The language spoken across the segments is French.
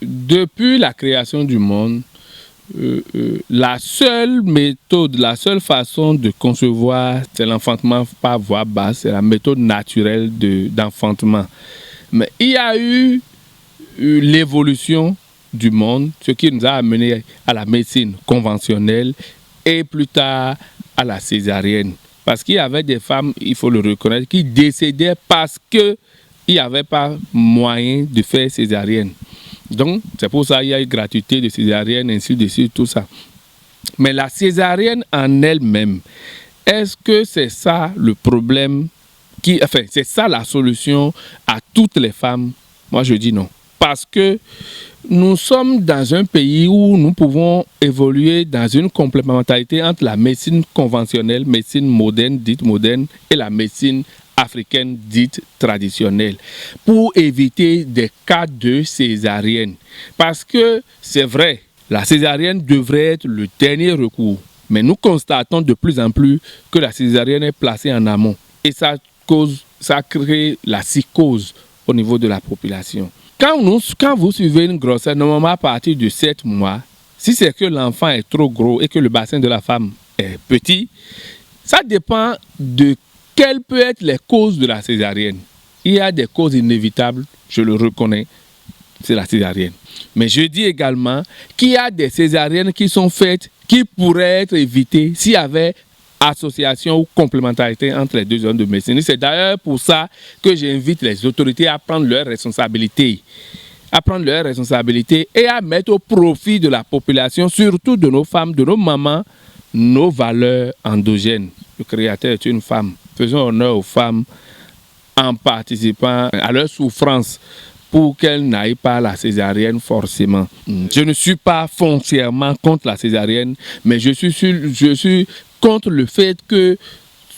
Depuis la création du monde, la seule méthode, la seule façon de concevoir, c'est l'enfantement par voie basse, c'est la méthode naturelle d'enfantement. Mais il y a eu l'évolution du monde, ce qui nous a amené à la médecine conventionnelle et plus tard à la césarienne. Parce qu'il y avait des femmes, il faut le reconnaître, qui décédaient parce qu'il n'y avait pas moyen de faire césarienne. Donc, c'est pour ça qu'il y a eu gratuité de césarienne, ainsi de suite, tout ça. Mais la césarienne en elle-même, est-ce que c'est ça le problème c'est ça la solution à toutes les femmes? Moi, je dis non. Parce que nous sommes dans un pays où nous pouvons évoluer dans une complémentarité entre la médecine conventionnelle, médecine moderne, dite moderne, et la médecine africaine dite traditionnelle, pour éviter des cas de césarienne. Parce que c'est vrai, la césarienne devrait être le dernier recours. Mais nous constatons de plus en plus que la césarienne est placée en amont. Et ça crée la psychose au niveau de la population. Quand vous suivez une grossesse, normalement à partir de 7 mois, si c'est que l'enfant est trop gros et que le bassin de la femme est petit, ça dépend de quelles peuvent être les causes de la césarienne. Il y a des causes inévitables, je le reconnais, c'est la césarienne. Mais je dis également qu'il y a des césariennes qui sont faites, qui pourraient être évitées s'il y avait association ou complémentarité entre les deux zones de médecine. C'est d'ailleurs pour ça que j'invite les autorités à prendre leurs responsabilités. Et à mettre au profit de la population, surtout de nos femmes, de nos mamans, nos valeurs endogènes. Le Créateur est une femme. Faisons honneur aux femmes en participant à leur souffrance pour qu'elles n'aillent pas à la césarienne forcément. Je ne suis pas foncièrement contre la césarienne, mais je suis contre le fait que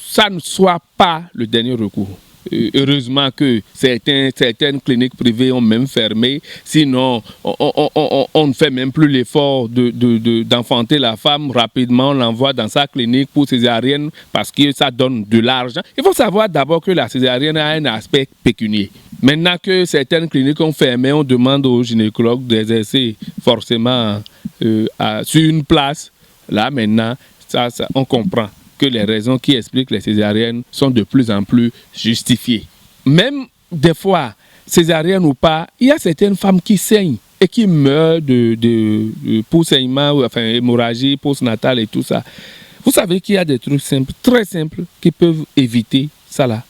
ça ne soit pas le dernier recours. Heureusement que certaines cliniques privées ont même fermé, sinon on ne fait même plus l'effort d'enfanter la femme rapidement, on l'envoie dans sa clinique pour césarienne parce que ça donne de l'argent. Il faut savoir d'abord que la césarienne a un aspect pécunier. Maintenant que certaines cliniques ont fermé, on demande aux gynécologues d'exercer forcément sur une place. Là maintenant, on comprend que les raisons qui expliquent les césariennes sont de plus en plus justifiées. Même des fois, césarienne ou pas, il y a certaines femmes qui saignent et qui meurent de saignement, enfin hémorragie postnatale et tout ça. Vous savez qu'il y a des trucs simples, très simples, qui peuvent éviter ça là,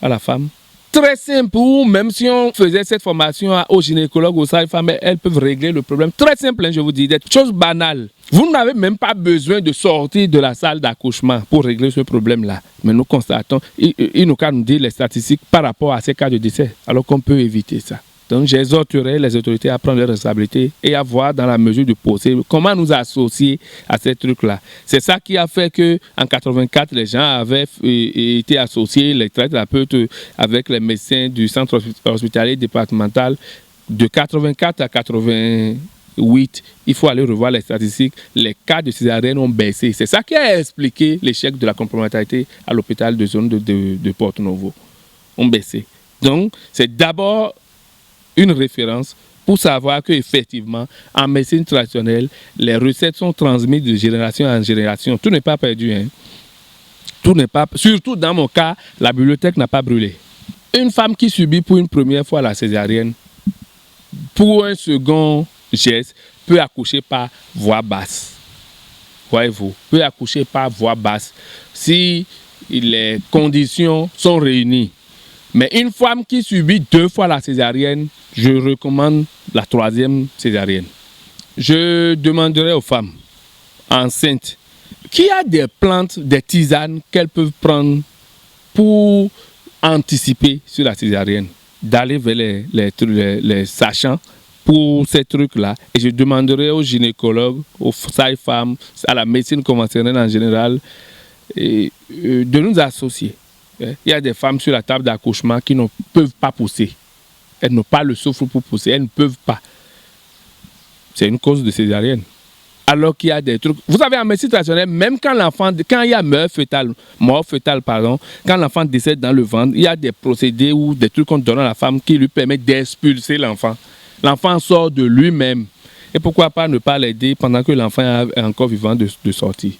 à la femme. Très simple, ou même si on faisait cette formation aux gynécologues, aux sages-femmes, elles peuvent régler le problème. Très simple, je vous dis, des choses banales. Vous n'avez même pas besoin de sortir de la salle d'accouchement pour régler ce problème-là. Mais nous constatons, il nous dit les statistiques par rapport à ces cas de décès, alors qu'on peut éviter ça. Donc j'exhorterai les autorités à prendre leurs responsabilités et à voir dans la mesure du possible comment nous associer à ces trucs-là. C'est ça qui a fait qu'en 84, les gens avaient été associés, les thérapeutes, avec les médecins du centre hospitalier départemental. De 84 à 88, il faut aller revoir les statistiques. Les cas de césarienne ont baissé. C'est ça qui a expliqué l'échec de la complémentarité à l'hôpital de zone de Porto-Novo. Ont baissé. Donc, c'est d'abord une référence pour savoir qu'effectivement, en médecine traditionnelle, les recettes sont transmises de génération en génération. Tout n'est pas perdu. Tout n'est pas... Surtout dans mon cas, la bibliothèque n'a pas brûlé. Une femme qui subit pour une première fois la césarienne, pour un second geste, peut accoucher par voie basse. Voyez-vous, peut accoucher par voie basse si les conditions sont réunies. Mais une femme qui subit 2 fois la césarienne, je recommande la 3e césarienne. Je demanderai aux femmes enceintes qu'il y a des plantes, des tisanes qu'elles peuvent prendre pour anticiper sur la césarienne, d'aller vers les sachants pour ces trucs-là. Et je demanderai aux gynécologues, aux sages-femmes, à la médecine conventionnelle en général, de nous associer. Il y a des femmes sur la table d'accouchement qui ne peuvent pas pousser. Elles n'ont pas le souffle pour pousser. Elles ne peuvent pas. C'est une cause de césarienne. Alors qu'il y a des trucs... Vous savez, en médecine traditionnelle, même quand il y a mort fœtale, quand l'enfant décède dans le ventre, il y a des procédés ou des trucs qu'on donne à la femme qui lui permettent d'expulser l'enfant. L'enfant sort de lui-même. Et pourquoi pas ne pas l'aider pendant que l'enfant est encore vivant de sortir.